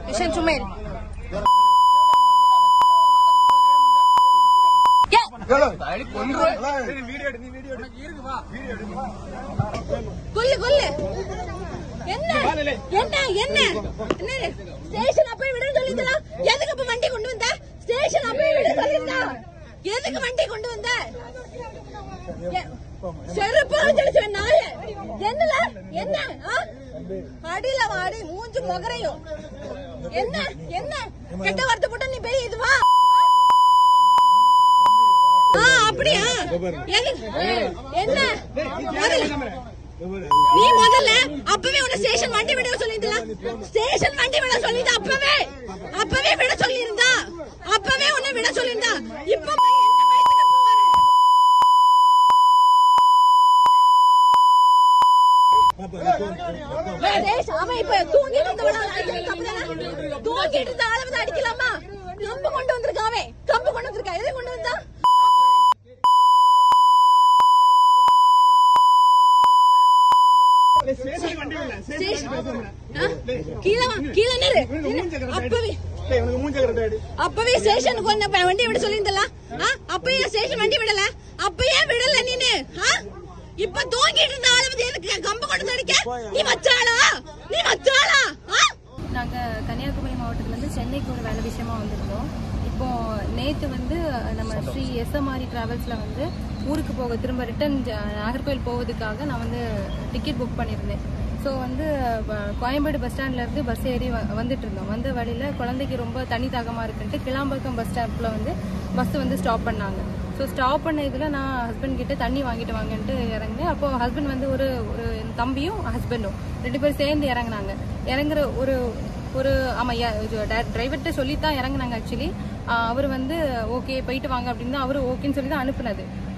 Vision சும்மா இரு. கொல்லு கொல்லு. என்ன என்ன என்ன ஸ்டேஷன் அப்பயே விட சொல்லிருந்தா எதுக்கு அப்ப வண்டி கொண்டு வந்த? ஸ்டேஷன் அப்பயே விட சொல்லிருந்தா எதுக்கு வண்டி கொண்டு வந்த? செருப்பு அடிச்சு நாயே. என்னல என்ன அடியில வாடி மூஞ்சு முகரையும். என்ன என்ன கெட்ட வார்த்தை போட்டா நீ பெரிய இதுவா? அப்படியா? என்ன நீ முதல்ல அப்பவே உன்னை ஸ்டேஷன் வண்டி விட சொல்லிருந்தா? ஸ்டேஷன் வண்டி விட சொல்லிருந்தா அப்பவே விட சொல்லிருந்தா? அப்பவே உன்னை விட சொல்லிருந்தா? இப்ப அவன் இப்ப தூங்கிட்டு இருந்த அளவு அடிக்கலாமா? கம்பு கொண்டு வந்திருக்கான். கம்பு கொண்டு வந்திருக்கா? எதை கொண்டு வந்தா? அப்பவே ஸ்டேஷனுக்கு வண்டி விட சொல்லிருந்தா? அப்பயே ஸ்டேஷன் வண்டி விடல? அப்பயே விடல நீனு? இப்ப தூங்கிட்டு இருந்த அளவு எதுக்கு கம்பு கொண்டு அடிக்க? நீ வச்சாளா? நாங்க கன்னியாகுமரி மாவட்டத்துல இருந்து சென்னைக்கு ஒரு வேலை விஷயமா வந்திருந்தோம். இப்போ நேற்று வந்து நம்ம ஸ்ரீ SMRE டிராவல்ஸ்ல வந்து ஊருக்கு போக திரும்ப ரிட்டர்ன் நாகர்கோவில் போவதுக்காக நான் வந்து டிக்கெட் புக் பண்ணியிருந்தேன். ஸோ வந்து கோயம்பேடு பஸ் ஸ்டாண்ட்ல இருந்து பஸ் ஏறி வந்துட்டு இருந்தோம். வந்த வழியில குழந்தைக்கு ரொம்ப தண்ணி தாகமா இருக்குன்ட்டு கிளாம்பாக்கம் பஸ் ஸ்டாப்ல வந்து பஸ் வந்து ஸ்டாப் பண்ணாங்க. ஸோ ஸ்டாப் பண்ண இதில் நான் ஹஸ்பண்ட் கிட்ட தண்ணி வாங்கிட்டு வாங்கன்ட்டு இறங்கினேன். அப்போ ஹஸ்பண்ட் வந்து ஒரு தம்பியும் ஹஸ்பண்டும் 2 பேரும் சேர்ந்து இறங்கினாங்க. இறங்குற ஒரு ஆமா டிரைவர்கிட்ட சொல்லித்தான் இறங்குனாங்க. ஆக்சுவலி அவர் வந்து ஓகே போயிட்டு வாங்க அப்படின்னு தான் அவரு ஓகேன்னு சொல்லி தான்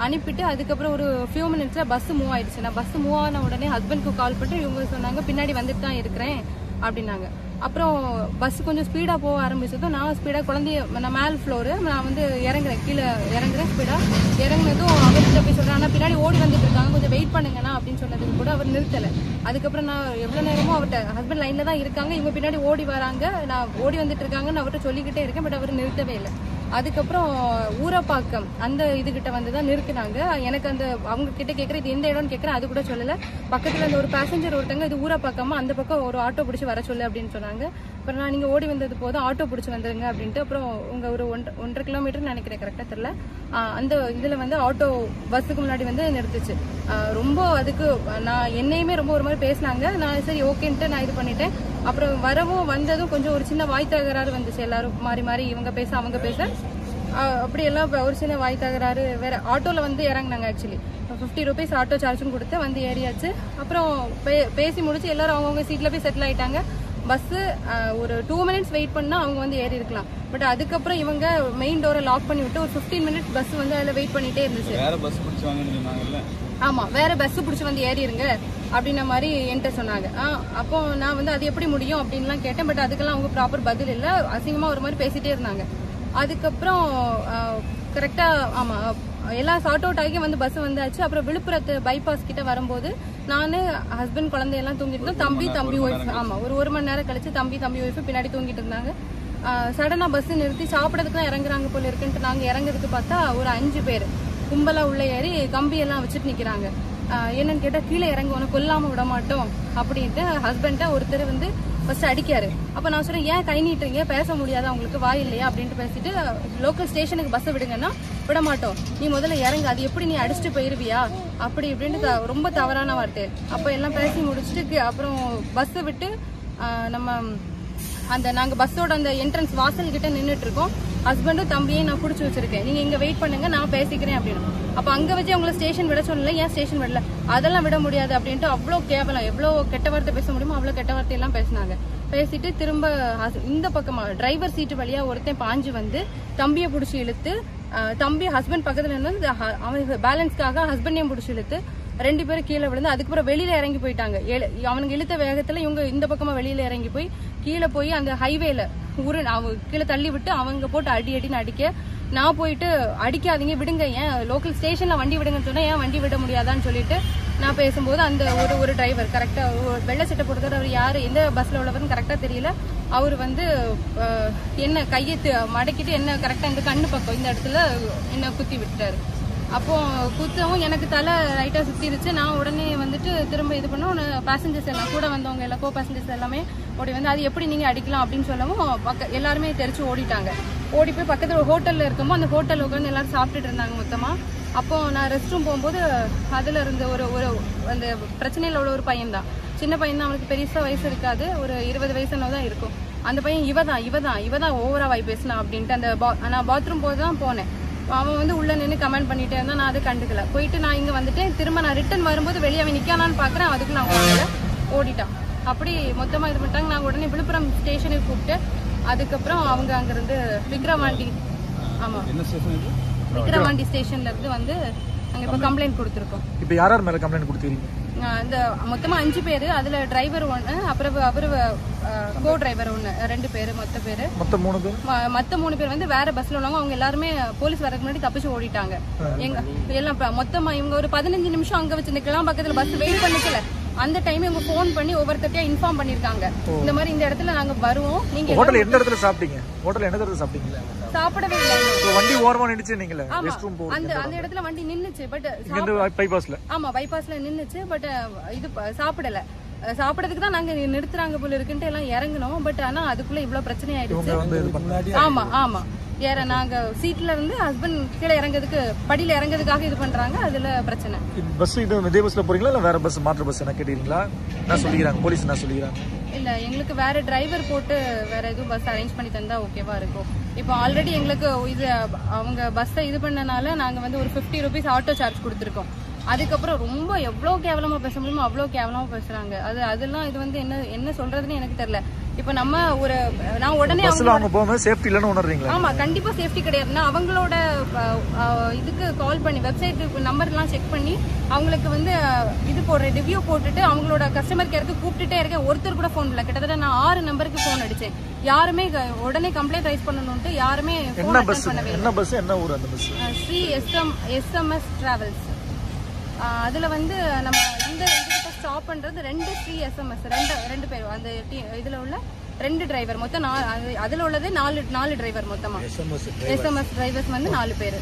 அனுப்பிட்டு அதுக்கப்புறம் ஒரு ஃபியூ மினிட்ஸ்ல பஸ் மூவ் ஆயிடுச்சு. நான் பஸ் மூவ் ஆன உடனே ஹஸ்பண்ட்க்கு கால் பண்ணிட்டு இவங்க சொன்னாங்க பின்னாடி வந்துட்டு தான் இருக்கிறேன் அப்படின்னாங்க. அப்புறம் பஸ் கொஞ்சம் ஸ்பீடா போக ஆரம்பிச்சதும் நான் ஸ்பீடா குழந்தைய நான் மேல் ஃப்ளோரு நான் வந்து இறங்குறேன், கீழே இறங்குறேன். ஸ்பீடா இறங்குனதும் அவர்கிட்ட போய் சொல்றேன், ஆனா பின்னாடி ஓடி வந்துட்டு இருக்காங்க, கொஞ்சம் வெயிட் பண்ணுங்கண்ணா அப்படின்னு சொன்னதுக்கு கூட அவர் நிறுத்தல. அதுக்கப்புறம் நான் எவ்வளவு நேரமும் அவர்கிட்ட ஹஸ்பண்ட் லைன்ல தான் இருக்காங்க, இவங்க பின்னாடி ஓடி வராங்க, நான் ஓடி வந்துட்டு இருக்காங்கன்னு அவர்கிட்ட சொல்லிக்கிட்டே இருக்கேன். பட் அவர் நிறுத்தவே இல்லை. அதுக்கப்புறம் ஊரப்பாக்கம் அந்த இதுகிட்ட வந்துதான் நிறுத்தினாங்க. எனக்கு அந்த அவங்க கிட்ட கேட்கற இது எந்த இடம்னு கேட்கறேன், அது கூட சொல்லல. பக்கத்துல அந்த ஒரு பேசஞ்சர் ஒருத்தங்க இது ஊரப்பாக்கமா அந்த பக்கம் ஒரு ஆட்டோ பிடிச்சி வர சொல்லு அப்படின்னு சொன்னாங்க. அப்புறம் நான் நீங்க ஓடி வந்தது போதும் ஆட்டோ பிடிச்சி வந்துருங்க அப்படின்ட்டு அப்புறம் உங்க ஒரு 1.5 கிலோமீட்டர் நினைக்கிறேன், கரெக்டா தெரியல, அந்த இதுல வந்து ஆட்டோ பஸ்ஸுக்கு முன்னாடி வந்து நிறுத்துச்சு. ரொம்ப அதுக்கு நான் என்னையுமே ரொம்ப ஒரு மாதிரி பேசினாங்க. நான் சரி ஓகேன்ட்டு நான் இது பண்ணிட்டேன். அப்புறம் வரவும் வந்ததும் கொஞ்சம் ஒரு சின்ன வாய் தகராறு வந்துச்சு. எல்லாரும் மாறி மாறி இவங்க பேச அவங்க பேச அப்படி எல்லாம் ஒரு சின்ன வாய் தகராறு. வேற ஆட்டோல வந்து இறங்கினாங்க. ஆக்சுவலி 50 rupees ஆட்டோ சார்ஜும் கொடுத்து வந்து ஏறியாச்சு. அப்புறம் பேசி முடிச்சு எல்லாரும் அவங்கவுங்க சீட்ல போய் செட்டில் ஆயிட்டாங்க. பஸ் ஒரு 2 minutes வெயிட் பண்ணா அவங்க வந்து ஏறி இருக்கலாம். பட் அதுக்கப்புறம் இவங்க மெயின் டோரை லாக் பண்ணி விட்டு ஒரு 15 minutes பஸ் வந்து அதுல வெயிட் பண்ணிட்டே இருந்துச்சு. ஆமா, வேற பஸ் பிடிச்சி வந்து ஏறிடுங்க அப்படின்ன மாதிரி என்கிட்ட சொன்னாங்க. அப்போ நான் வந்து அது எப்படி முடியும் அப்படின்லாம் கேட்டேன். பட் அதுக்கெல்லாம் அவங்க ப்ராப்பர் பதில் இல்லை, அசிங்கமா ஒரு மாதிரி பேசிட்டே இருந்தாங்க. அதுக்கப்புறம் கரெக்டா ஆமா எல்லாம் சார்ட் அவுட் ஆகி வந்து பஸ் வந்தாச்சு. அப்புறம் விழுப்புரத்து பைபாஸ் கிட்ட வரும்போது நானு ஹஸ்பண்ட் குழந்தையெல்லாம் தூங்கிட்டு இருந்தோம். தம்பி ஒய்ஃப் ஆமா ஒரு மணி நேரம் கழிச்சு தம்பி ஒய்ஃப் பின்னாடி தூங்கிட்டு இருந்தாங்க. சடனா பஸ் நிறுத்தி சாப்பிடறதுக்கு தான் இறங்குறாங்க போல இருக்குன்ட்டு நாங்க இறங்குறதுக்கு பார்த்தா ஒரு 5 பேர் கும்பலா உள்ள ஏறி கம்பி எல்லாம் வச்சுட்டு நிக்கிறாங்க. என்னன்னு கேட்டா கீழே இறங்க உனக்கு கொல்லாம விட மாட்டோம் அப்படின்ட்டு ஹஸ்பண்ட ஒருத்தர் வந்து ஃபர்ஸ்ட் அடிக்காரு. அப்ப நான் சொல்றேன், ஏன் கை நீட்டுறீங்க, பேச முடியாத உங்களுக்கு வாய் இல்லையா அப்படின்ட்டு பேசிட்டு லோக்கல் ஸ்டேஷனுக்கு பஸ் விடுங்கன்னா விட மாட்டோம், நீ முதல்ல இறங்கு, அது எப்படி நீ அடிச்சுட்டு போயிருவியா அப்படி இப்படின்ட்டு ரொம்ப தவறான வார்த்தை. அப்ப எல்லாம் பேசி முடிச்சுட்டு அப்புறம் பஸ் விட்டு நம்ம நாங்க பஸ்ஸோட அந்த என்ட்ரன்ஸ் வாசல் கிட்ட நின்றுட்டு இருக்கோம். ஹஸ்பண்டும் தம்பியும் நான் புடிச்சு வச்சிருக்கேன், நீங்க இங்க வெயிட் பண்ணுங்க நான் பேசிக்கிறேன் அப்படின்னு. அப்ப அங்க வச்சு அவங்களை ஸ்டேஷன் விட சொல்லல, ஏன் ஸ்டேஷன் விடல, அதெல்லாம் விட முடியாது அப்படின்ட்டு அவ்வளவு கேவலம், எவ்வளவு கெட்ட வார்த்தை பேச முடியுமோ அவ்வளவு கெட்ட வார்த்தை எல்லாம் பேசினாங்க. பேசிட்டு திரும்ப இந்த பக்கமா டிரைவர் சீட்டு வழியா ஒருத்தன் பாஞ்சு வந்து தம்பியை புடிச்சு இழுத்து, தம்பி ஹஸ்பண்ட் பக்கத்துல இருந்து அவனுக்கு பேலன்ஸ்க்காக ஹஸ்பண்டையும் புடிச்சு இழுத்து 2 பேரும் கீழே விழுந்து அதுக்கப்புறம் வெளியில இறங்கி போயிட்டாங்க. அவனுக்கு இழுத்த வேகத்துல இவங்க இந்த பக்கமா வெளியில இறங்கி போய் கீழே போய் அந்த ஹைவேல கீழே தள்ளி விட்டு அவங்க போட்டு அடின்னு அடிக்க, நான் போயிட்டு அடிக்காதீங்க விடுங்க, ஏன் லோக்கல் ஸ்டேஷன்ல வண்டி விடுங்கன்னு சொன்னா ஏன் வண்டி விட முடியாதான்னு சொல்லிட்டு நான் பேசும்போது அந்த ஒரு டிரைவர் கரெக்டா வெள்ளை சட்டை போடுறவர் அவர் யாரு எந்த பஸ்ல உள்ளவர்னு கரெக்டா தெரியல. அவர் வந்து என்ன கையை மடக்கிட்டு என்ன கரெக்டா இந்த கண்ணு பக்கம் இந்த இடத்துல என்ன குத்தி விட்டாரு. அப்போ குத்தவும் எனக்கு தலை ரைட்டா சுத்திருச்சு. நான் உடனே வந்துட்டு திரும்ப இது பண்ணோம். பேசஞ்சர்ஸ் எல்லாம் கூட வந்தவங்க எல்லாம் கோ பேசஞ்சர்ஸ் எல்லாமே ஓடி வந்து அது எப்படி நீங்க அடிக்கலாம் அப்படின்னு சொல்லவும் எல்லாருமே தெரிச்சு ஓடிட்டாங்க. ஓடி போய் பக்கத்துல ஹோட்டல்ல இருக்கும்போது அந்த ஹோட்டல் உட்காந்து எல்லாரும் சாப்பிட்டுட்டு இருந்தாங்க மொத்தமா. அப்போ நான் ரெஸ்ட் ரூம் போகும்போது அதுல இருந்து ஒரு அந்த பிரச்சனையில உள்ள ஒரு பையன் தான், சின்ன பையன் தான், அவனுக்கு பெருசா வயசு இருக்காது, ஒரு 20 வயசுதான் இருக்கும். அந்த பையன் இவதான் ஓவரா வாய் பேசினா அப்படின்ட்டு அந்த நான் பாத்ரூம் போதுதான் போனேன். அவன் வந்து உள்ள நின்று கமெண்ட் பண்ணிட்டே இருந்தா. நான் அதை கண்டுக்கல. போயிட்டு நான் இங்க வந்துட்டேன். திரும்ப நான் ரிட்டர்ன் வரும்போது வெளியே அவன் நிக்கானான்னு பாக்குறேன். அதுக்கு நான் வாங்கல, ஓடிட்டான். அப்படி மொத்தமா இது பண்ணிட்டாங்க. நாங்க உடனே விழுப்புரம் ஸ்டேஷனுக்கு கூப்பிட்டு அதுக்கப்புறம் அவங்க அங்க இருந்து விக்ரவாண்டி ஸ்டேஷன்ல இருந்து வந்து அங்க இப்ப கம்ப்ளைண்ட் கொடுத்திருக்கோம். இப்ப யார் மேல கம்ப்ளைண்ட் கொடுத்தீங்க? இந்த மொத்தமா 5 பேரு. அதுல டிரைவர் 1, அப்புறம் அவரு கோ டிரைவர் 1, 2 பேரு மொத்த 3 பேர் வந்து வேற பஸ்ல உள்ளவங்க. அவங்க எல்லாருமே போலீஸ் வரதுக்கு முன்னாடி தப்பிச்சு ஓடிட்டாங்க. எங்க எல்லாம் மொத்தமா இவங்க ஒரு 15 நிமிஷம் அங்க வச்சு இந்த கிளம்ப பக்கத்துல பஸ் வெயிட் பண்ணிக்கல. அந்த டைம் இவங்க போன் பண்ணி ஒவ்வொருத்தரையா இன்ஃபார்ம் பண்ணிருக்காங்க. இந்த மாதிரி இந்த இடத்துல நாங்க வருவோம். நீங்க ஹோட்டல் எந்த இடத்துல சாப்பிட்டீங்க? ஹோட்டல் எந்த இடத்துல சாப்பிட்டீங்க? சாப்பிடவே இல்லை. வண்டி ஓரமா நின்னுச்சு. நீங்களே ரெஸ்ட் ரூம் போறது அந்த இடத்துல வண்டி நின்னுச்சு. பட் பைபாஸ்ல பைபாஸ்ல நின்னுச்சு. பட் இது சாப்பிடல. சாப்பிடறதுக்கு தான் நாங்க நிறுத்துறாங்க போல இருக்குன்ட்டு எல்லாம் இறங்கணும். பட் ஆனா அதுக்குள்ள இவ்வளவு பிரச்சனை ஆயிடுச்சு. ஆமா நாங்க சீட்ல இருந்து ஹஸ்பண்ட் கீழே இறங்குறதுக்கு படியில இறங்குறதுக்காக இது பண்றாங்க. அதுல பிரச்சனை. பஸ் இதே பஸ்ல போறீங்களா இல்ல வேற பஸ் மாற்று பஸ் என்ன கேட்டீங்களா? நான் சொல்லிக்கிறாங்க போலீஸ் என்ன சொல்லிக்கிறாங்க? இல்ல எங்களுக்கு வேற டிரைவர் போட்டு வேற எதுவும் பஸ் அரேஞ்ச் பண்ணி தந்தா ஓகேவா இருக்கும். இப்போ ஆல்ரெடி எங்களுக்கு இது அவங்க பஸ்ஸை இது பண்ணனால நாங்க வந்து ஒரு 50 rupees ஆட்டோ சார்ஜ் கொடுத்துருக்கோம். அதுக்கப்புறம் ரொம்ப எவ்வளவு கேவலமா பேச முடியுமோ அவ்வளவு கேவலமா பேசுறாங்க. அதெல்லாம் இது வந்து என்ன சொல்றதுன்னு எனக்கு தெரியல. இப்ப நம்ம நான் உடனே சேஃப்டி இல்லன்னு உணர்றீங்களா? ஆமா கண்டிப்பா சேஃப்டி கிடையாதுன்னா அவங்களோட இதுக்கு கால் பண்ணி வெப்சைட் நம்பர் எல்லாம் செக் பண்ணி அவங்களுக்கு வந்து இது போடுறேன் ரிவ்யூ போட்டுட்டு அவங்களோட கஸ்டமர் கேருக்கு கூப்பிட்டுட்டே இருக்கேன். ஒருத்தர் கூட போன் இல்ல. கிட்டத்தட்ட நான் 6 நம்பருக்கு போன் அடிச்சேன். யாருமே உடனே கம்ப்ளைண்ட் ரைஸ் பண்ணணும்ட்டு யாருமே பண்ணவே இல்லை. Shri SMS travels. அதுல வந்து நம்ம இந்த ஸ்டாப் பண்றது 2 ஸ்ரீ SMS 2 பேர் அந்த இதுல உள்ள 2 டிரைவர் மொத்தம் அதுல உள்ளது 4 டிரைவர் மொத்தமா SMS டிரைவர்ஸ் வந்து 4 பேரு.